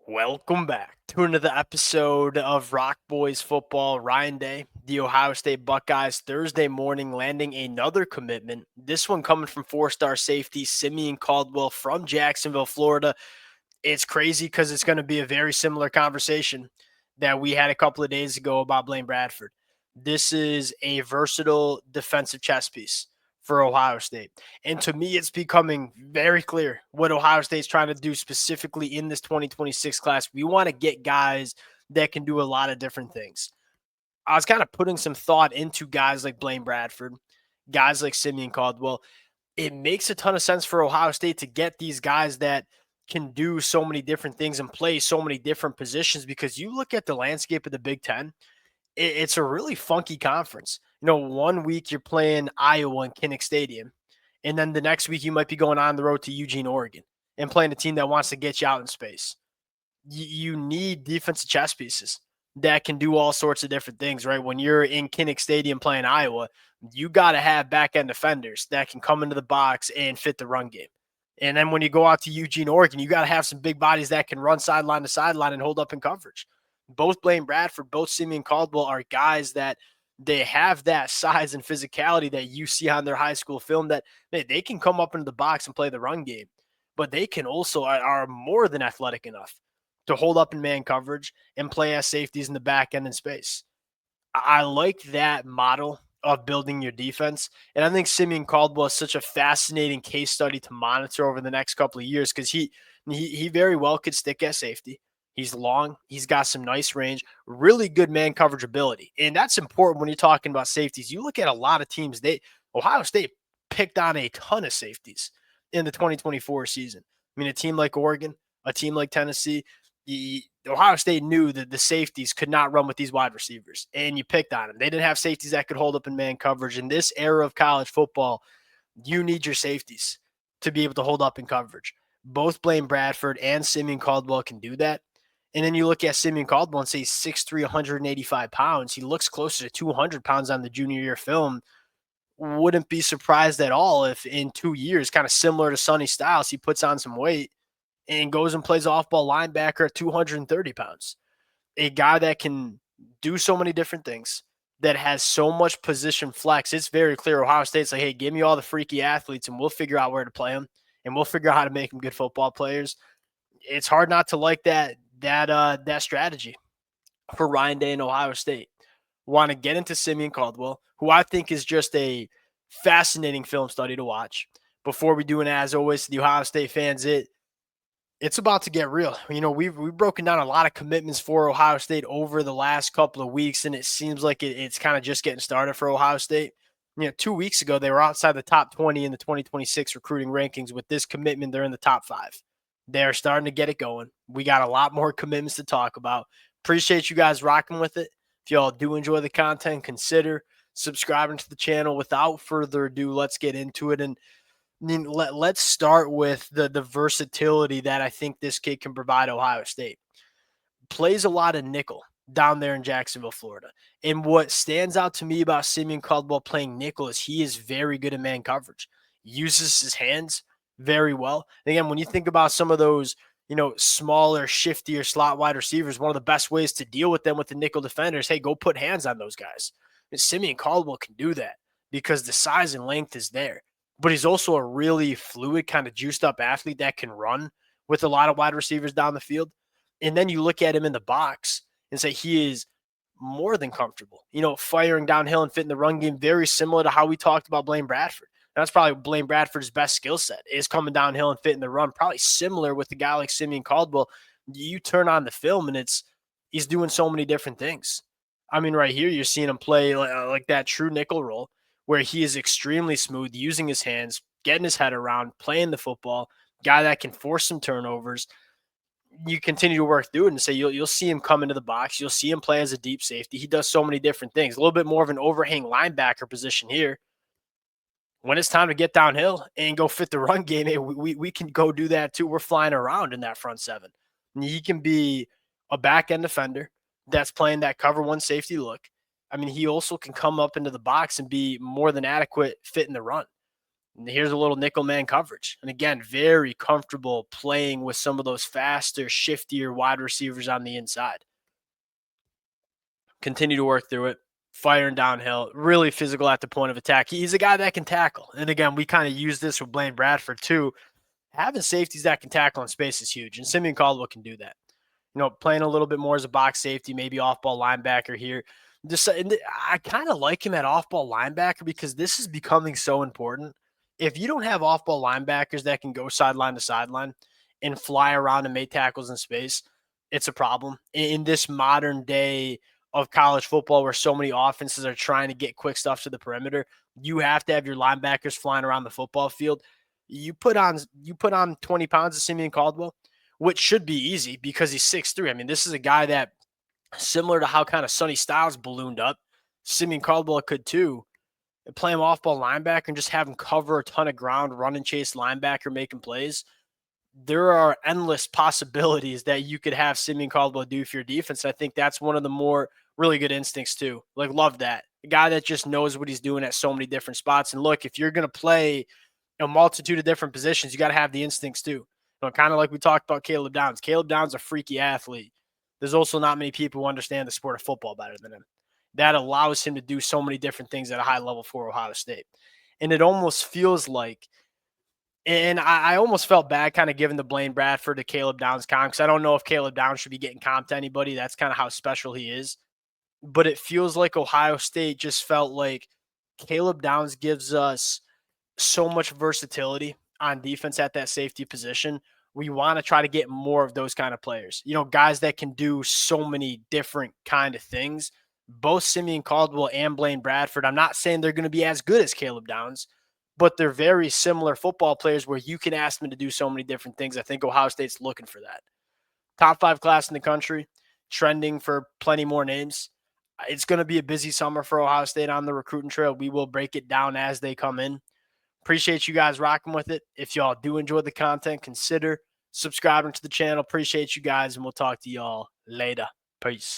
Welcome back to another episode of Rock Boys Football. Ryan Day, the Ohio State Buckeyes, Thursday morning landing another commitment. This one coming from four-star safety Simeon Caldwell from Jacksonville, Florida. It's crazy because it's going to be a very similar conversation that we had a couple of days ago about Blaine Bradford. This is a versatile defensive chess piece for Ohio State. And to me, it's becoming very clear what Ohio State's trying to do specifically in this 2026 class. We want to get guys that can do a lot of different things. I was kind of putting some thought into guys like Blaine Bradford, guys like Simeon Caldwell. It makes a ton of sense for Ohio State to get these guys that can do so many different things and play so many different positions because you look at the landscape of the Big Ten, it's a really funky conference. One week you're playing Iowa in Kinnick Stadium, and then the next week you might be going on the road to Eugene, Oregon, and playing a team that wants to get you out in space. You need defensive chess pieces that can do all sorts of different things, right? When you're in Kinnick Stadium playing Iowa, you got to have back end defenders that can come into the box and fit the run game. And then when you go out to Eugene, Oregon, you got to have some big bodies that can run sideline to sideline and hold up in coverage. Both Blaine Bradford, both Simeon Caldwell are guys that they have that size and physicality that you see on their high school film that they can come up into the box and play the run game, but they can also are more than athletic enough to hold up in man coverage and play as safeties in the back end in space. I like that model of building your defense. And I think Simeon Caldwell is such a fascinating case study to monitor over the next couple of years because he very well could stick at safety. He's long. He's got some nice range, really good man coverage ability. And that's important when you're talking about safeties. You look at a lot of teams, Ohio State picked on a ton of safeties in the 2024 season. I mean, a team like Oregon, a team like Tennessee, Ohio State knew that the safeties could not run with these wide receivers, and you picked on them. They didn't have safeties that could hold up in man coverage. In this era of college football, you need your safeties to be able to hold up in coverage. Both Blaine Bradford and Simeon Caldwell can do that. And then you look at Simeon Caldwell and say he's 6'3", 185 pounds. He looks closer to 200 pounds on the junior year film. Wouldn't be surprised at all if in 2 years, kind of similar to Sonny Styles, he puts on some weight and goes and plays off-ball linebacker at 230 pounds. A guy that can do so many different things, that has so much position flex. It's very clear Ohio State's like, hey, give me all the freaky athletes and we'll figure out where to play them and we'll figure out how to make them good football players. It's hard not to like that strategy for Ryan Day and Ohio State. Want to get into Simeon Caldwell, who I think is just a fascinating film study to watch. Before we do, and as always, to the Ohio State fans, it's about to get real. We've broken down a lot of commitments for Ohio State over the last couple of weeks, and it seems like it's kind of just getting started for Ohio State. 2 weeks ago, they were outside the top 20 in the 2026 recruiting rankings. With this commitment, they're in the top 5. They're starting to get it going. We got a lot more commitments to talk about. Appreciate you guys rocking with it. If y'all do enjoy the content, consider subscribing to the channel. Without further ado, let's get into it. And let's start with the versatility that I think this kid can provide Ohio State. Plays a lot of nickel down there in Jacksonville, Florida. And what stands out to me about Simeon Caldwell playing nickel is he is very good at man coverage. Uses his hands very well. And again, when you think about some of those, smaller, shiftier slot wide receivers, one of the best ways to deal with them with the nickel defenders, hey, go put hands on those guys. And Simeon Caldwell can do that because the size and length is there. But he's also a really fluid, kind of juiced up athlete that can run with a lot of wide receivers down the field. And then you look at him in the box and say he is more than comfortable, firing downhill and fitting the run game, very similar to how we talked about Blaine Bradford. That's probably Blaine Bradford's best skill set is coming downhill and fitting the run, probably similar with the guy like Simeon Caldwell. You turn on the film and he's doing so many different things. I mean, right here, you're seeing him play like that true nickel role where he is extremely smooth, using his hands, getting his head around, playing the football, guy that can force some turnovers. You continue to work through it and say you'll see him come into the box. You'll see him play as a deep safety. He does so many different things. A little bit more of an overhang linebacker position here. When it's time to get downhill and go fit the run game, hey, we can go do that too. We're flying around in that front seven. And he can be a back end defender that's playing that cover one safety look. I mean, he also can come up into the box and be more than adequate fit in the run. And here's a little nickel man coverage. And again, very comfortable playing with some of those faster, shiftier wide receivers on the inside. Continue to work through it, firing downhill, really physical at the point of attack. He's a guy that can tackle. And again, we kind of use this with Blaine Bradford too. Having safeties that can tackle in space is huge, and Simeon Caldwell can do that. Playing a little bit more as a box safety, maybe off-ball linebacker here. I kind of like him at off-ball linebacker because this is becoming so important. If you don't have off-ball linebackers that can go sideline to sideline and fly around and make tackles in space, it's a problem. In this modern day of college football where so many offenses are trying to get quick stuff to the perimeter, you have to have your linebackers flying around the football field. You put on 20 pounds of Simeon Caldwell, which should be easy because he's 6'3". I mean, this is a guy that, similar to how kind of Sonny Styles ballooned up, Simeon Caldwell could too. Play him off-ball linebacker and just have him cover a ton of ground, run and chase linebacker, making plays. There are endless possibilities that you could have Simeon Caldwell do for your defense. I think that's one of the more really good instincts too. Like, love that. A guy that just knows what he's doing at so many different spots. And look, if you're going to play a multitude of different positions, you got to have the instincts too. Kind of like we talked about Caleb Downs. Caleb Downs, a freaky athlete. There's also not many people who understand the sport of football better than him. That allows him to do so many different things at a high level for Ohio State. And it almost feels like, and I almost felt bad kind of giving the Blaine Bradford to Caleb Downs comp, because I don't know if Caleb Downs should be getting comp to anybody. That's kind of how special he is. But it feels like Ohio State just felt like Caleb Downs gives us so much versatility on defense at that safety position. We want to try to get more of those kind of players, guys that can do so many different kind of things. Both Simeon Caldwell and Blaine Bradford, I'm not saying they're going to be as good as Caleb Downs, but they're very similar football players where you can ask them to do so many different things. I think Ohio State's looking for that. Top 5 class in the country, trending for plenty more names. It's going to be a busy summer for Ohio State on the recruiting trail. We will break it down as they come in. Appreciate you guys rocking with it. If y'all do enjoy the content, consider subscribing to the channel. Appreciate you guys, and we'll talk to y'all later. Peace.